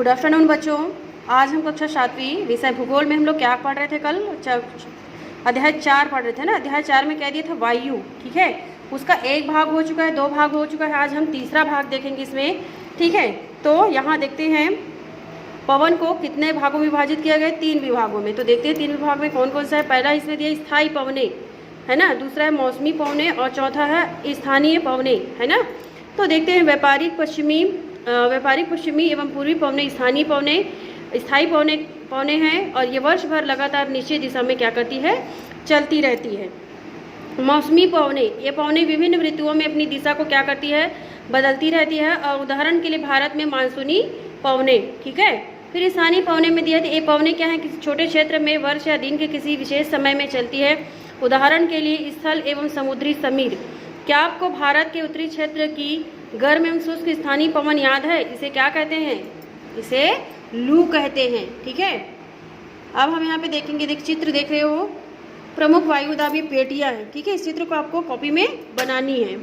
Good afternoon बच्चों। आज हम कक्षा 7वीं विषय भूगोल में हम लोग क्या पढ़ रहे थे? कल अध्याय 4 पढ़ रहे थे ना। अध्याय 4 में कह दिया था वायु, ठीक है। उसका एक भाग हो चुका है, 2 भाग हो चुका है। आज हम तीसरा भाग देखेंगे इसमें, ठीक है। तो यहाँ देखते हैं पवन को कितने भागों में विभाजित किया गया? 3 विभागों में। तो देखते हैं 3 विभाग में कौन कौन सा है। पहला इसमें दिया स्थायी पवने, है ना। दूसरा है मौसमी पवने और चौथा है स्थानीय पवने, है ना। तो देखते हैं व्यापारिक पश्चिमी एवं पूर्वी पवने, स्थानीय पवने, स्थायी पवने हैं और ये वर्ष भर लगातार निश्चित दिशा में क्या करती है? चलती रहती है। मौसमी पवने, ये पवने विभिन्न ऋतुओं में अपनी दिशा को क्या करती है? बदलती रहती है। और उदाहरण के लिए भारत में मानसूनी पवने, ठीक है। फिर स्थानीय पवने में दिया था, ये पवने क्या है? किसी छोटे क्षेत्र में वर्ष या दिन के किसी विशेष समय में चलती है। उदाहरण के लिए स्थल एवं समुद्री समीर। क्या आपको भारत के उत्तरी क्षेत्र की गर्म एवं शुष्क स्थानीय पवन याद है? इसे क्या कहते हैं? इसे लू कहते हैं, ठीक है। अब हम यहाँ पे देखेंगे, चित्र देख रहे हो, प्रमुख वायुदाबी पेटियाँ हैं, ठीक है। इस चित्र को आपको कॉपी में बनानी है,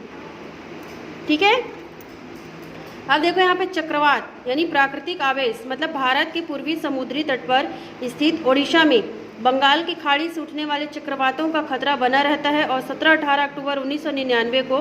ठीक है। अब देखो यहाँ पे चक्रवात यानी प्राकृतिक आवेश, मतलब भारत के पूर्वी समुद्री तट पर स्थित ओडिशा में बंगाल की खाड़ी से उठने वाले चक्रवातों का खतरा बना रहता है। और 17-18 अक्टूबर 1999 को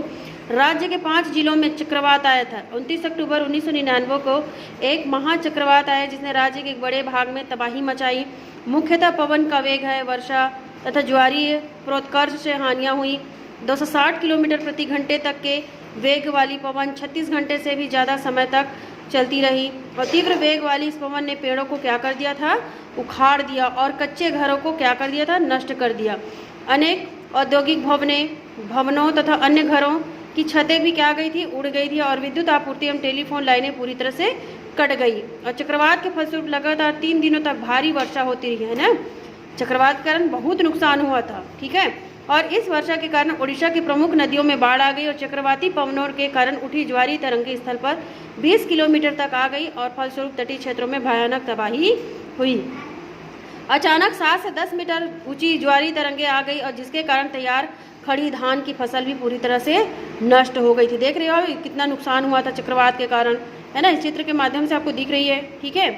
राज्य के 5 जिलों में चक्रवात आया था। 29 अक्टूबर 1999 को एक महाचक्रवात आया जिसने राज्य के एक बड़े भाग में तबाही मचाई। मुख्यतः पवन का वेग है, वर्षा तथा ज्वारीय प्रोत्कर्ष से हानियाँ हुई। 260 किलोमीटर प्रति घंटे तक के वेग वाली पवन 36 घंटे से भी ज़्यादा समय तक चलती रही। और तीव्र वेग वाली इस पवन ने पेड़ों को क्या कर दिया था? उखाड़ दिया। और कच्चे घरों को क्या कर दिया था? नष्ट कर दिया। अनेक औद्योगिक भवनों तथा अन्य घरों की छतें भी क्या गई थी? उड़ गई थी। और विद्युत आपूर्ति एवं टेलीफोन लाइनें पूरी तरह से कट गई। और चक्रवात के फलस्वरूप लगातार 3 दिनों तक भारी वर्षा होती रही, है ना। चक्रवात के कारण बहुत नुकसान हुआ था, ठीक है। और इस वर्षा के कारण ओडिशा की प्रमुख नदियों में बाढ़ आ गई और चक्रवाती पवनों के कारण उठी ज्वारी तरंगे स्थल पर 20 किलोमीटर तक आ गई और फलस्वरूप तटीय क्षेत्रों में भयानक तबाही हुई। अचानक 7 से 10 मीटर ऊंची ज्वारी तरंगे आ गई और जिसके कारण तैयार खड़ी धान की फसल भी पूरी तरह से नष्ट हो गई थी। देख रहे हो कितना नुकसान हुआ था चक्रवात के कारण, है ना। इस चित्र के माध्यम से आपको दिख रही है, ठीक है।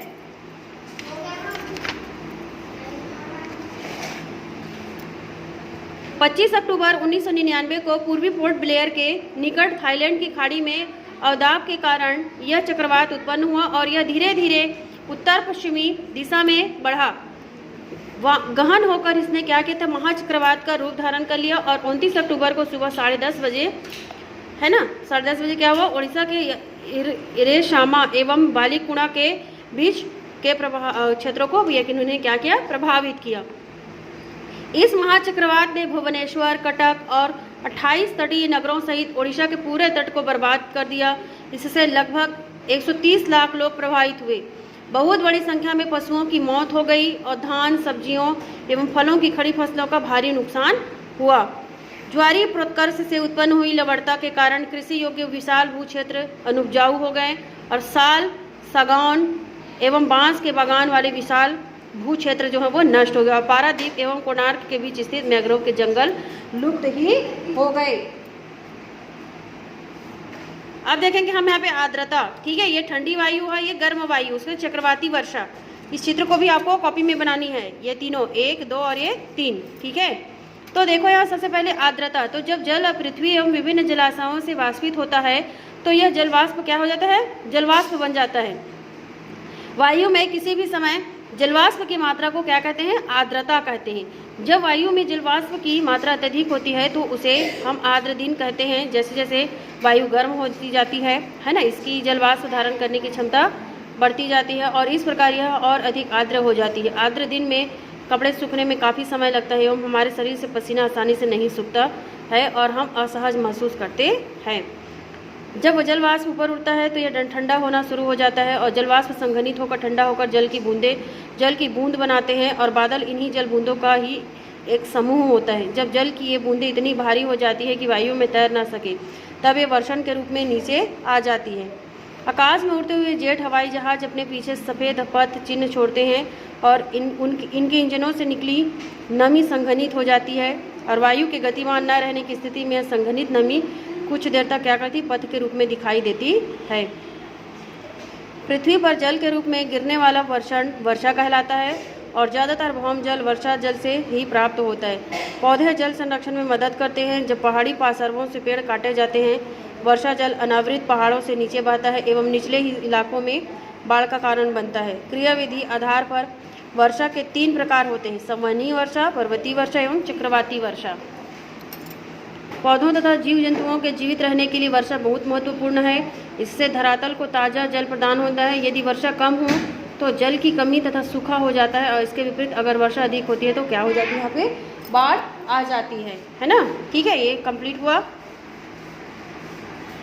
25 अक्टूबर 1999 को पूर्वी पोर्ट ब्लेयर के निकट थाईलैंड की खाड़ी में अवदाब के कारण यह चक्रवात उत्पन्न हुआ और यह धीरे धीरे उत्तर पश्चिमी दिशा में बढ़ा। गहन होकर इसने क्या किया था? महाचक्रवात का रूप धारण कर लिया। और 29 अक्टूबर को सुबह 10:30 बजे, है ना, 10:30 बजे क्या हुआ? उड़ीसा के इरेशामा एवं बालीकुड़ा के बीच के क्षेत्रों को इन्होंने क्या किया? प्रभावित किया। इस महाचक्रवात ने भुवनेश्वर, कटक और 28 तटीय नगरों सहित ओडिशा के पूरे तट को बर्बाद कर दिया। इससे लगभग 130 लाख लोग प्रभावित हुए। बहुत बड़ी संख्या में पशुओं की मौत हो गई और धान, सब्जियों एवं फलों की खड़ी फसलों का भारी नुकसान हुआ। ज्वारीय प्रोत्कर्ष से उत्पन्न हुई लवणता के कारण कृषि योग्य विशाल भू क्षेत्र अनुपजाऊ हो गए और साल, सागौन एवं बांस के बागान वाले विशाल भू क्षेत्र जो है वो नष्ट हो गया। और पारादीप एवं कोणार्क के बीच स्थित मैंग्रोव के जंगल लुप्त ही हो गए। अब देखेंगे हम यहाँ पे आर्द्रता, ठीक है। ये ठंडी वायु है, ये गर्म वायु, उसमें चक्रवाती वर्षा। इस चित्र को भी आपको कॉपी में बनानी है, ये तीनों, 1, 2 और ये 3, ठीक है। तो देखो यहाँ सबसे पहले आर्द्रता। तो जब जल पृथ्वी एवं विभिन्न जलाशयों से वाष्पित होता है तो यह जलवाष्प क्या हो जाता है? जलवाष्प बन जाता है। वायु में किसी भी समय जलवाष्प की मात्रा को क्या कहते हैं? आर्द्रता कहते हैं। जब वायु में जलवाष्प की मात्रा अत्यधिक होती है तो उसे हम आर्द्र दिन कहते हैं। जैसे जैसे वायु गर्म होती जाती है ना, इसकी जलवाष्प धारण करने की क्षमता बढ़ती जाती है और इस प्रकार यह और अधिक आर्द्र हो जाती है। आर्द्र दिन में कपड़े सूखने में काफ़ी समय लगता है एवं हमारे शरीर से पसीना आसानी से नहीं सूखता है और हम असहज महसूस करते हैं। जब जलवाष्प ऊपर उठता है तो यह ठंडा होना शुरू हो जाता है और जलवाष्प संघनित होकर ठंडा होकर जल की बूंद बनाते हैं और बादल इन्हीं जल बूंदों का ही एक समूह होता है। जब जल की ये बूंदें इतनी भारी हो जाती है कि वायु में तैर ना सके तब ये वर्षण के रूप में नीचे आ जाती है। आकाश में उड़ते हुए जेट हवाई जहाज अपने पीछे सफ़ेद पथ चिन्ह छोड़ते हैं और इनके इंजनों से निकली नमी संघनित हो जाती है और वायु के गतिमान न रहने की स्थिति में संघनित नमी कुछ देर तक क्या करती? पथ के रूप में दिखाई देती है। पृथ्वी पर जल के रूप में गिरने वाला वर्षा कहलाता है और ज़्यादातर भौम जल वर्षा जल से ही प्राप्त होता है। पौधे जल संरक्षण में मदद करते हैं। जब पहाड़ी पार्श्वों से पेड़ काटे जाते हैं, वर्षा जल अनावृत पहाड़ों से नीचे बहता है एवं निचले ही इलाकों में बाढ़ का कारण बनता है। क्रियाविधि आधार पर वर्षा के 3 प्रकार होते हैं: संवहनीय वर्षा, पर्वतीय वर्षा एवं चक्रवाती वर्षा। पौधों तथा जीव जंतुओं के जीवित रहने के लिए वर्षा बहुत महत्वपूर्ण है। इससे धरातल को ताज़ा जल प्रदान होता है। यदि वर्षा कम हो तो जल की कमी तथा सूखा हो जाता है और इसके विपरीत अगर वर्षा अधिक होती है तो क्या हो जाती है, यहाँ पे बाढ़ आ जाती है ना। ठीक है, ये कंप्लीट हुआ।